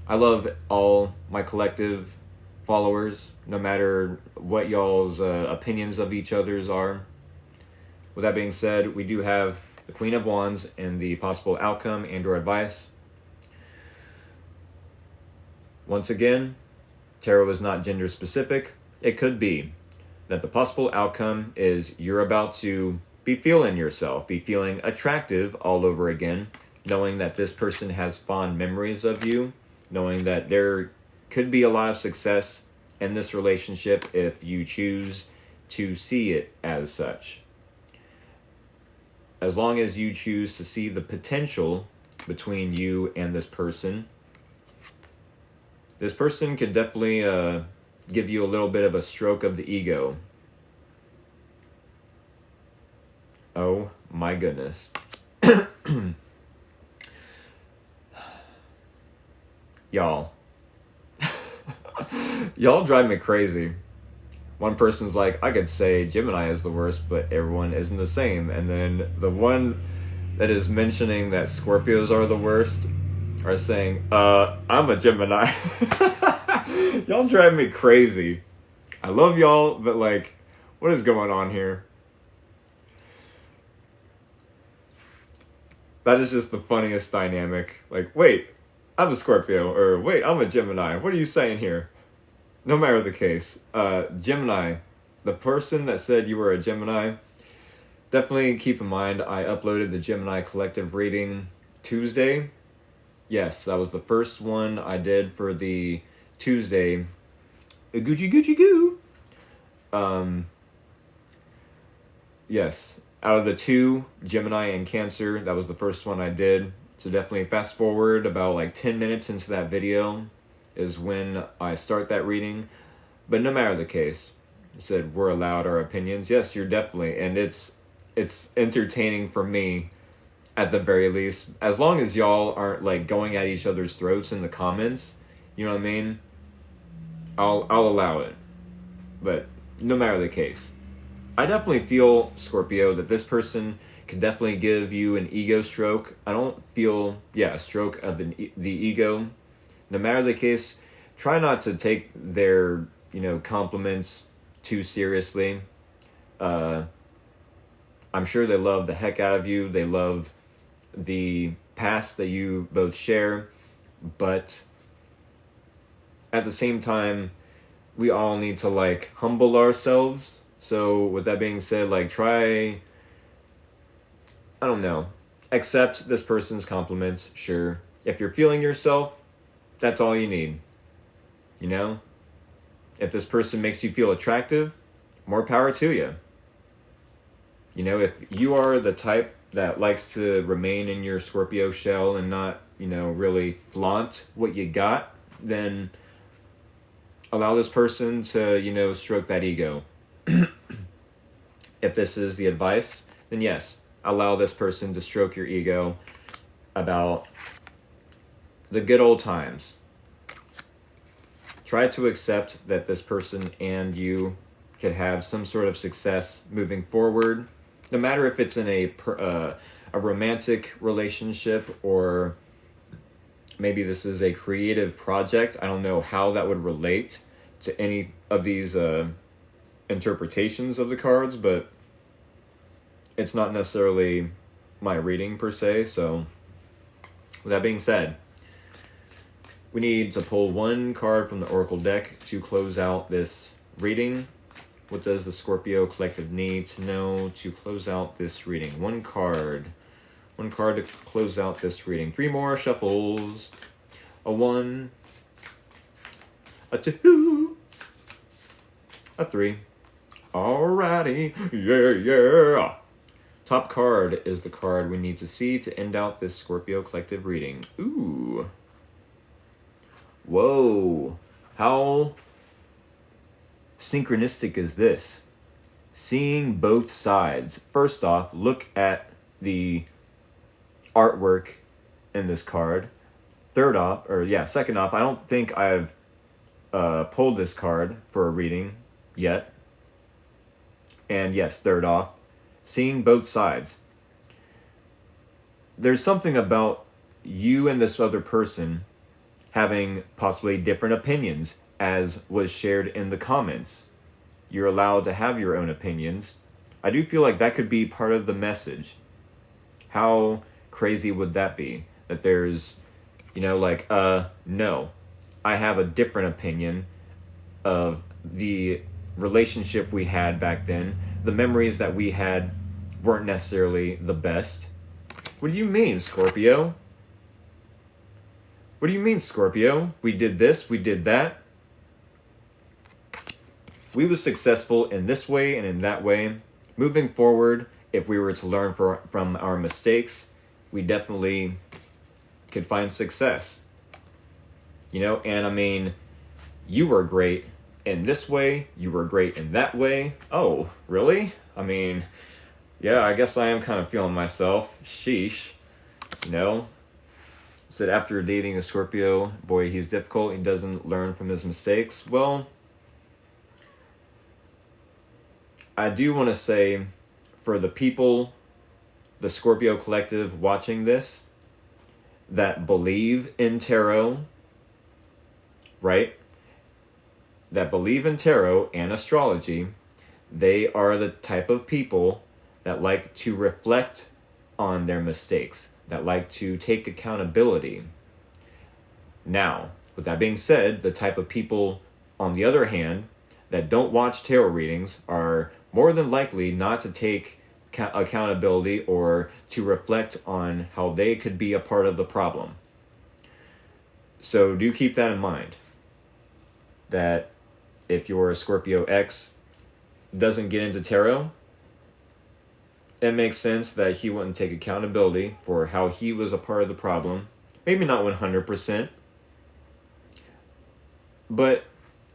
I love all my collective followers, no matter what y'all's opinions of each other's are. With that being said, we do have the Queen of Wands and the possible outcome and or advice. Once again, tarot is not gender specific. It could be that the possible outcome is you're about to be feeling yourself, be feeling attractive all over again, knowing that this person has fond memories of you, knowing that there could be a lot of success in this relationship if you choose to see it as such. As long as you choose to see the potential between you and this person could definitely give you a little bit of a stroke of the ego. Oh my goodness. Y'all drive me crazy. One person's like, I could say Gemini is the worst, but everyone isn't the same. And then the one that is mentioning that Scorpios are the worst are saying, I'm a Gemini. Y'all drive me crazy. I love y'all, but like, what is going on here? That is just the funniest dynamic. Like, wait, I'm a Scorpio, or wait, I'm a Gemini. What are you saying here? No matter the case, Gemini, the person that said you were a Gemini, definitely keep in mind I uploaded the Gemini collective reading Tuesday. Yes, that was the first one I did for the Tuesday. Gucci Gucci Goo. Yes, out of the two, Gemini and Cancer, that was the first one I did. So definitely fast forward about like 10 minutes into that video is when I start that reading. But no matter the case, I said we're allowed our opinions. Yes, you're definitely, and it's entertaining for me at the very least. As long as y'all aren't like going at each other's throats in the comments, you know what I mean? I'll allow it. But no matter the case, I definitely feel, Scorpio, that this person can definitely give you an ego stroke. I don't feel, a stroke of the ego. No matter the case, try not to take their, compliments too seriously. I'm sure they love the heck out of you. They love the past that you both share. But at the same time, we all need to, like, humble ourselves. So with that being said, like, try, I don't know, accept this person's compliments, sure. If you're feeling yourself, That's all you need. You know? If this person makes you feel attractive, more power to you. You know, if you are the type that likes to remain in your Scorpio shell and not, you know, really flaunt what you got, then allow this person to, you know, stroke that ego. If this is the advice, then yes, allow this person to stroke your ego about the good old times. Try to accept that this person and you could have some sort of success moving forward, no matter if it's in a romantic relationship or maybe this is a creative project. I don't know how that would relate to any of these interpretations of the cards, but it's not necessarily my reading per se. So with that being said, we need to pull one card from the Oracle deck to close out this reading. What does the Scorpio collective need to know to close out this reading? One card. One card to close out this reading. 3 more shuffles. A 1. A 2. A 3. Alrighty. Yeah. Top card is the card we need to see to end out this Scorpio collective reading. Ooh. Whoa. How synchronistic is this? Seeing both sides. First off, look at the artwork in this card. Second off, I don't think I've pulled this card for a reading yet. And yes, third off, seeing both sides. There's something about you and this other person having possibly different opinions, as was shared in the comments. You're allowed to have your own opinions. I do feel like that could be part of the message. How crazy would that be? That there's, you know, like, no, I have a different opinion of the relationship we had back then. The memories that we had weren't necessarily the best. What do you mean, Scorpio? What do you mean, Scorpio? We did this, we did that. We were successful in this way and in that way. Moving forward, if we were to learn from our mistakes, we definitely could find success. You know, and I mean, you were great in this way, you were great in that way. Oh, really? I mean, yeah, I guess I am kind of feeling myself. Sheesh. You know? Said after dating a Scorpio, boy, he's difficult. He doesn't learn from his mistakes. Well, I do want to say, for the people, the Scorpio collective watching this, that believe in tarot, right? That believe in tarot and astrology, they are the type of people that like to reflect on their mistakes, that like to take accountability. Now, with that being said, the type of people, on the other hand, that don't watch tarot readings are more than likely not to take accountability or to reflect on how they could be a part of the problem. So do keep that in mind, that if your Scorpio X doesn't get into tarot, it makes sense that he wouldn't take accountability for how he was a part of the problem. Maybe not 100%. But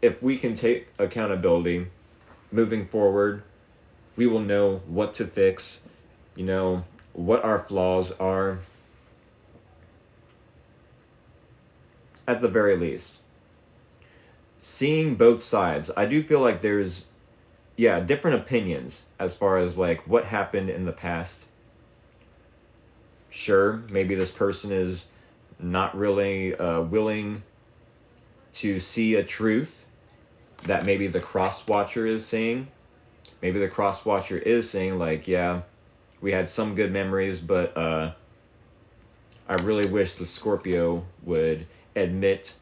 if we can take accountability moving forward, we will know what to fix, you know, what our flaws are, at the very least. Seeing both sides, I do feel like there's, different opinions as far as like what happened in the past. Sure, maybe this person is not really willing to see a truth that maybe the cross-watcher is saying. Maybe the cross-watcher is saying like, yeah, we had some good memories, but I really wish the Scorpio would admit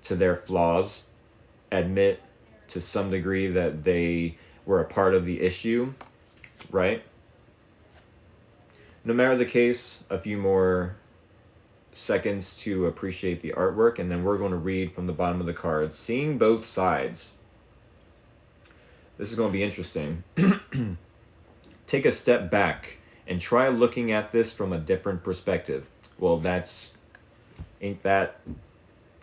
to their flaws, admit to some degree that they were a part of the issue, right? No matter the case, a few more seconds to appreciate the artwork, and then we're going to read from the bottom of the card, seeing both sides. This is going to be interesting. Take a step back and try looking at this from a different perspective. Well, ain't that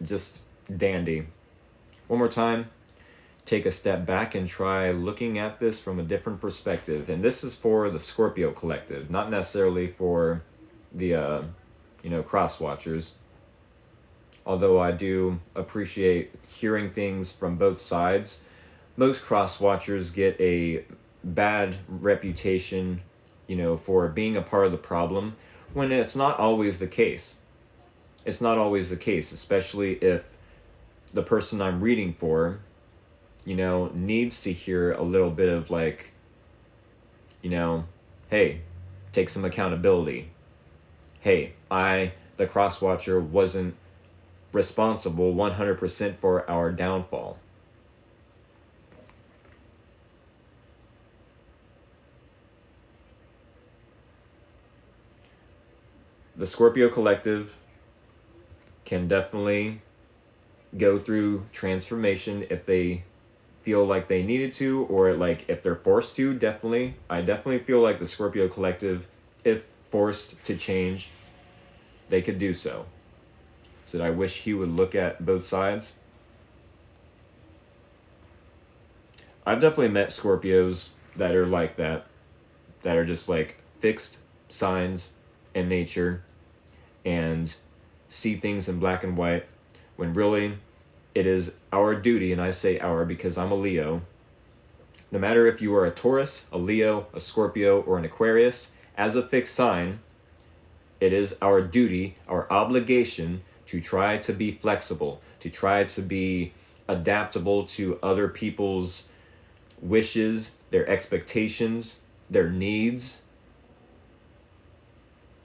just dandy? One more time. Take a step back and try looking at this from a different perspective. And this is for the Scorpio collective, not necessarily for the, cross watchers. Although I do appreciate hearing things from both sides. Most cross watchers get a bad reputation, for being a part of the problem, when it's not always the case. It's not always the case, especially if the person I'm reading for, needs to hear a little bit of like, hey, take some accountability. Hey, the cross watcher, wasn't responsible 100% for our downfall. The Scorpio collective can definitely go through transformation if they feel like they needed to, or like if they're forced to. I definitely feel like the Scorpio collective, if forced to change, they could do so. So I wish he would look at both sides. I've definitely met Scorpios that are like that are just like fixed signs in nature and see things in black and white, when really it is our duty, and I say our because I'm a Leo. No matter if you are a Taurus, a Leo, a Scorpio, or an Aquarius, as a fixed sign, it is our duty, our obligation to try to be flexible, to try to be adaptable to other people's wishes, their expectations, their needs,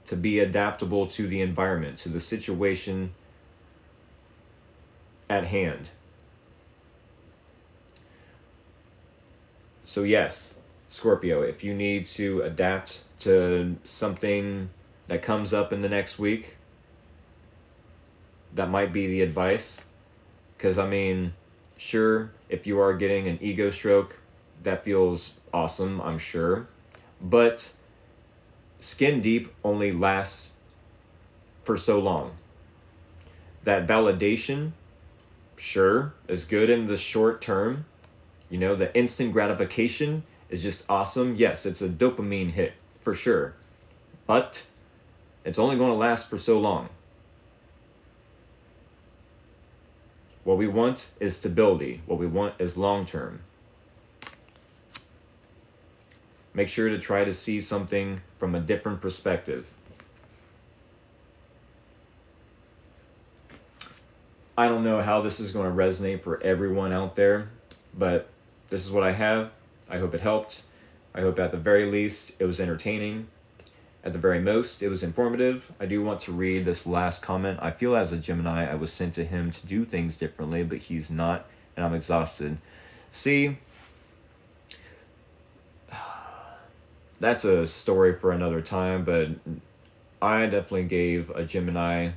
to be adaptable to the environment, to the situation at hand. So yes, Scorpio, if you need to adapt to something that comes up in the next week, that might be the advice. Because sure, if you are getting an ego stroke, that feels awesome, I'm sure. But skin deep only lasts for so long. That validation, sure, is good in the short term. The instant gratification is just awesome. Yes, it's a dopamine hit, for sure. But it's only going to last for so long. What we want is stability. What we want is long term. Make sure to try to see something from a different perspective. I don't know how this is going to resonate for everyone out there, but this is what I have. I hope it helped. I hope at the very least it was entertaining. At the very most, it was informative. I do want to read this last comment. I feel as a Gemini, I was sent to him to do things differently, but he's not, and I'm exhausted. See, that's a story for another time, but I definitely gave a Gemini,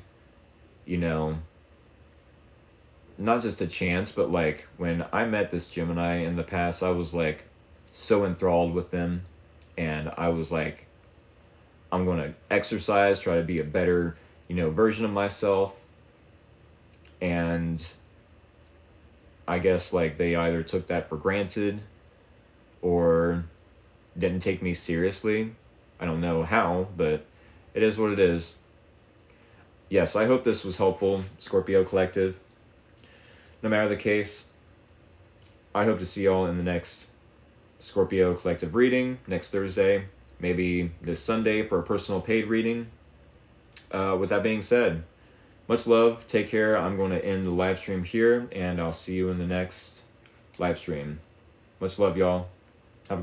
not just a chance, but like when I met this Gemini in the past, I was like so enthralled with them, and I was like, I'm going to exercise, try to be a better, version of myself. And I guess like they either took that for granted or didn't take me seriously. I don't know how, but it is what it is. Yes, I hope this was helpful, Scorpio Collective. No matter the case, I hope to see y'all in the next Scorpio Collective reading next Thursday, maybe this Sunday for a personal paid reading. With that being said, much love, take care. I'm going to end the live stream here, and I'll see you in the next live stream. Much love, y'all.